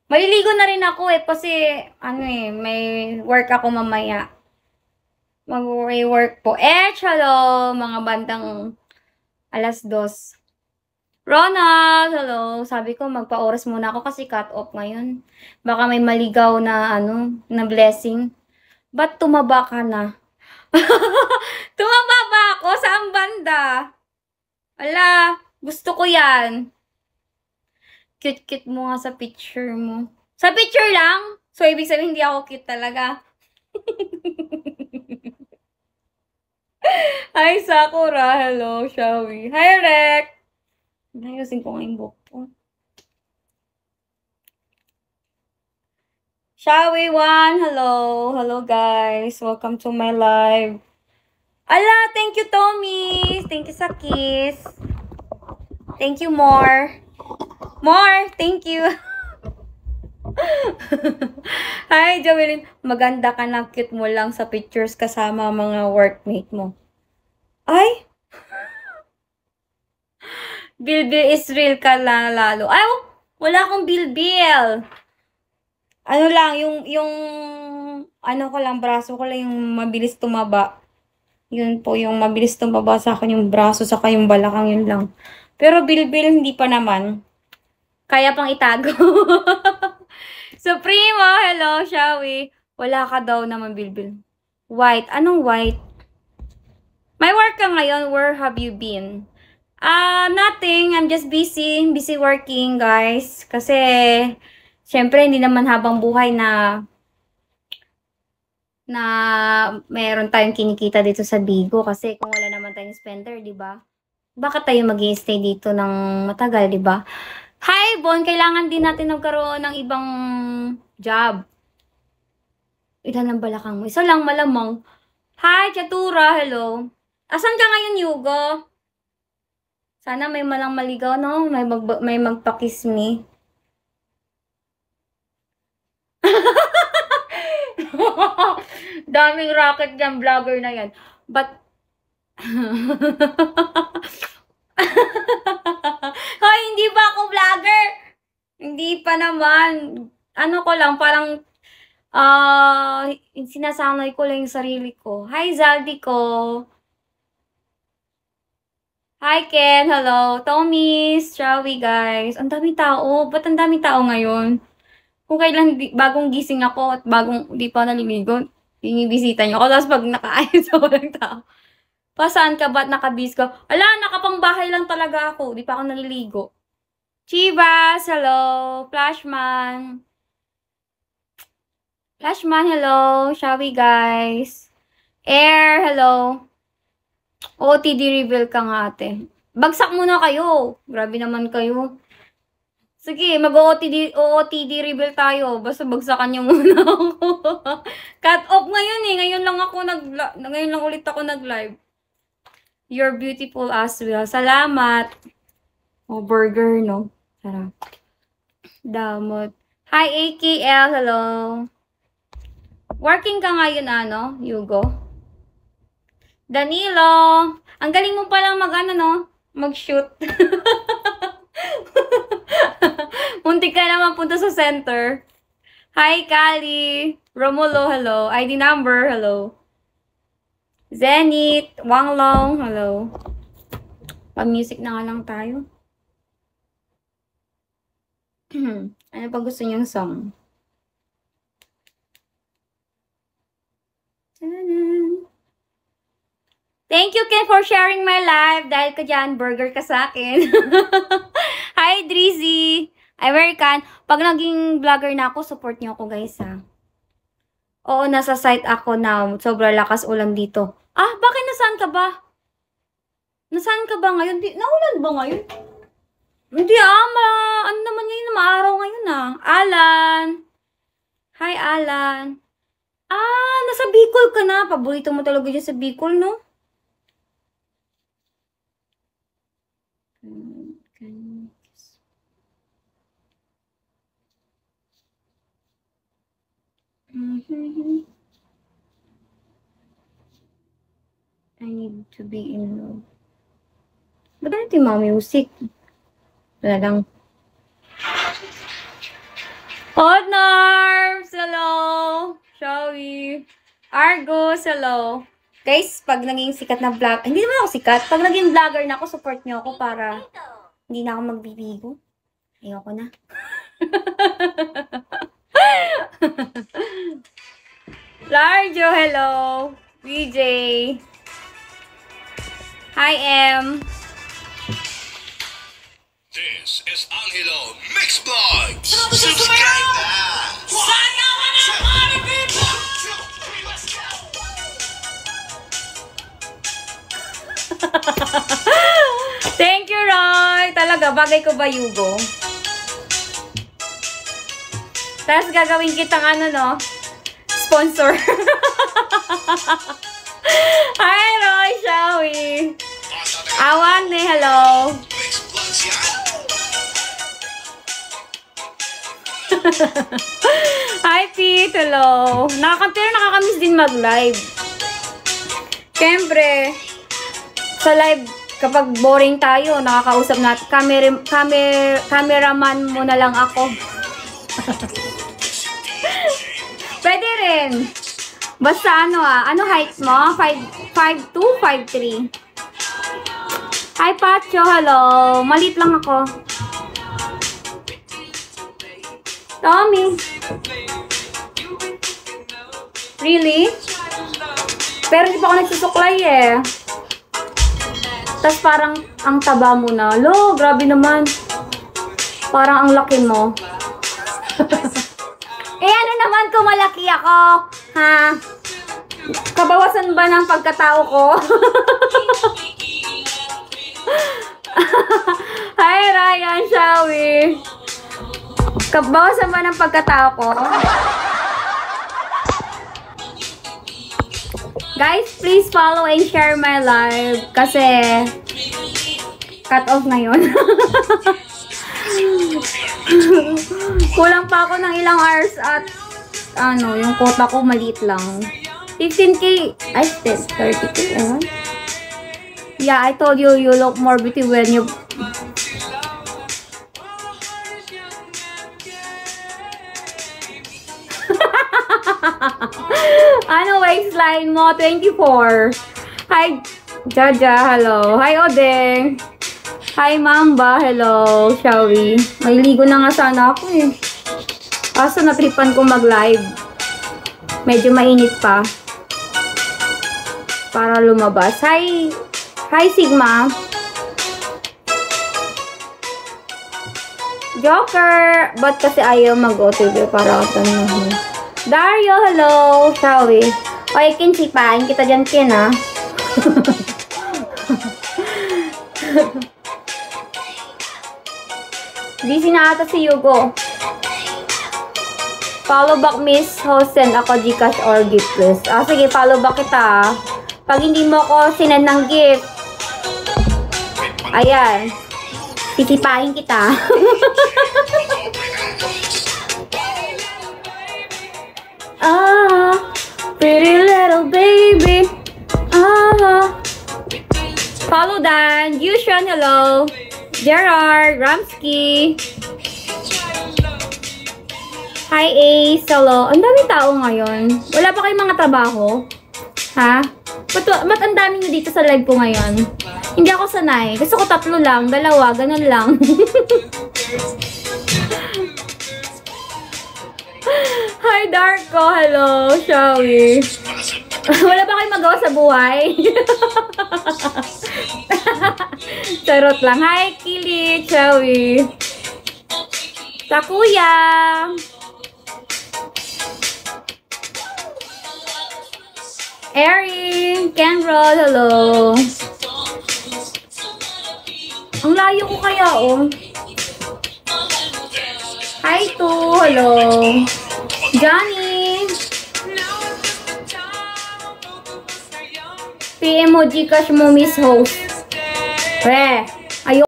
Maliligo na rin ako eh, kasi, may work ako mamaya. Mag-work po. Hello, mga bandang 2:00. Ronald, hello. Sabi ko, magpa-oras muna ako kasi cut off ngayon. Baka may maligaw na, na blessing. Ba't tumaba ka na? Tumaba ba ako? Saan banda? Ala, gusto ko yan. Cute-cute mo nga sa picture mo. Sa picture lang? So, ibig sabihin hindi ako cute talaga. Hi, Sakura. Hello, shall we? Hi, Rek. Ayusin ko nga yung book ko. Shall we, one? Hello. Hello, guys. Welcome to my live. Ala, thank you, Tommy. Thank you sa kiss. Thank you, more. More, thank you. Hi, Joelyn. Maganda ka na, cute mo lang sa pictures kasama mga workmate mo. Ay! Bilbil is real ka lalo. Ay, wala akong bilbil. Ano lang, yung ko lang, braso ko lang yung mabilis tumaba. Yun po, yung mabilis tumaba sa akin yung braso, saka yung balakang, yun lang. Pero bilbil, hindi pa naman. Kaya pang itago. Supremo, hello, shall we? Wala ka daw naman bilbil. White, anong white? May work ka ngayon, where have you been? Nothing, I'm just busy working, guys. Kasi, syempre, hindi naman habang buhay na meron tayong kinikita dito sa Bigo. Kasi kung wala naman tayong spender, di ba? Bakit tayo mag-i-stay dito ng matagal, di ba? Hi, Bon! Kailangan din natin magkaroon ng ibang job. Ilan ang balakang mo? Isa lang, malamang. Hi, Chatura! Hello. Asan ka ngayon, Yugo? Sana may malang maligaw, no? May magpa-kiss me. Daming racket dyan, vlogger na yan. But, hoy, hindi ba ako vlogger? Hindi pa naman. Ano ko lang, parang, sinasanay ko lang yung sarili ko. Hi, Zaldi ko. Hi, Ken. Hello. Tommy's. Shall we, guys? Ang daming tao. Ba't ang daming tao ngayon? Kung kailan bagong gising ako at bagong di pa naliligo, binibisita niyo ako. Tapos pag nakaayos ako ng tao, pasaan ka ba't nakabis ka? Ala, nakapangbahay lang talaga ako. Di pa ako naliligo. Chivas, hello. Flashman. Flashman, hello. Shall we, guys? Air, hello. OOTD reveal ka nga, ate. Bagsak muna kayo. Grabe naman kayo. Sige, mag-OOTD reveal tayo. Basta bagsakan niyo muna ako. Cut off ngayon eh. Ngayon lang ulit ako nag-live. You're beautiful as well. Salamat. Oh, burger, no? Sarap. Damot. Hi, AKL. Hello. Working ka ngayon, Yugo? Danilo. Ang galing mo palang mag-shoot. Muntik ka naman punta sa center. Hi, Kali. Romulo, hello. ID number, hello. Zenith, Wanglong, hello. Pa-music na nga lang tayo. Ano pa gusto niyong song? Thank you, Ken, for sharing my live. Dahil ka dyan, burger ka sa akin. Hi, Drizzy. American. Pag naging vlogger na ako, support niyo ako, guys, ha. Oo, nasa site ako na. Sobrang lakas ulan dito. Bakit nasaan ka ba? Nasaan ka ba ngayon? Naulan ba ngayon? Hindi, ano naman ngayon? Maaraw ngayon, Alan. Hi, Alan. Nasa Bicol ka na. Paborito mo talaga dyan sa Bicol, no? I need to be in love. Ba't ganito yung mga music? Wala lang. Honors! Hello! Shawi. Argos, hello. Guys, pag naging sikat na vlog, hindi naman ako sikat. Pag naging vlogger na ako, support niyo ako para hindi na ako magbibigo. Ayoko na. Larjo, hello. VJ. Hi, M. This is Angelo Mix Vlogs. Subscribe na! Thank you, Roy. Talaga, bagay ko ba, Yugo? Tapos gagawin kitang ano, no? Sponsor. Hi, Roy, Shawi. Awan ni, hello. Mix Vlogs yan. Hi, Pete, hello. Pero nakakamiss din mag-live. Siyempre, sa live, kapag boring tayo, nakakausap natin. Cameraman mo na lang ako. Pwede rin. Basta ano height mo? 5'2", 5'3". Hi, Pacho, hello. Malit lang ako. Tommy. Really? Pero di pa ako nagsusuklay eh. Tapos parang ang taba mo na. Lo, grabe naman. Parang ang laki mo. Eh ano naman kung malaki ako? Ha? Kabawasan ba ng pagkatao ko? Hi Ryan, Shawi. Kabawasan ba ng pagkatao ko? Guys, please follow and share my live kasi cut off ngayon. Kulang pa ako ng ilang hours at yung quota ko maliit lang. 15K, I said 30K. Yeah, I told you you look more beautiful when you... Ano waistline mo? 24. Hi, Jaja. Hello. Hi, Odeng. Hi, Mamba. Hello. Shawi. May ligo na nga sana ako eh. Kaso natripan ko mag-live. Medyo mainit pa. Para lumabas. Hi. Hi, Sigma. Joker. Ba't kasi ayaw mag-OTV para tanong? Dario, hello. Shawi. Okay, Kin, sipain kita dyan, Kin, ha? Busy na ata si Yugo. Follow back, Miss Hosen. Ako, Gcash or gift, please. Sige, follow back kita. Pag hindi mo ako sinend ng gift, ayan. Titipain kita. Pretty little baby. Follow Dan. Yushan, hello. Gerard, Ramsky. Hi, Ace, hello. Ang dami tao ngayon. Wala pa kayong mga trabaho? Ha? Ba't ang dami nyo dito sa live ko ngayon? Hindi ako sanay. Gusto ko 3 lang, 2, ganun lang. Hi, Darko. Hello, Shawi. Wala ba kayong magawa sa buhay? Charot lang. Hi, Kili, Shawi. Takuya. Erin, Kenrod, hello. Ang layo ko kaya, oh. Hi, to, hello. Johnny. PM mo, Gcash mo, Miss Host.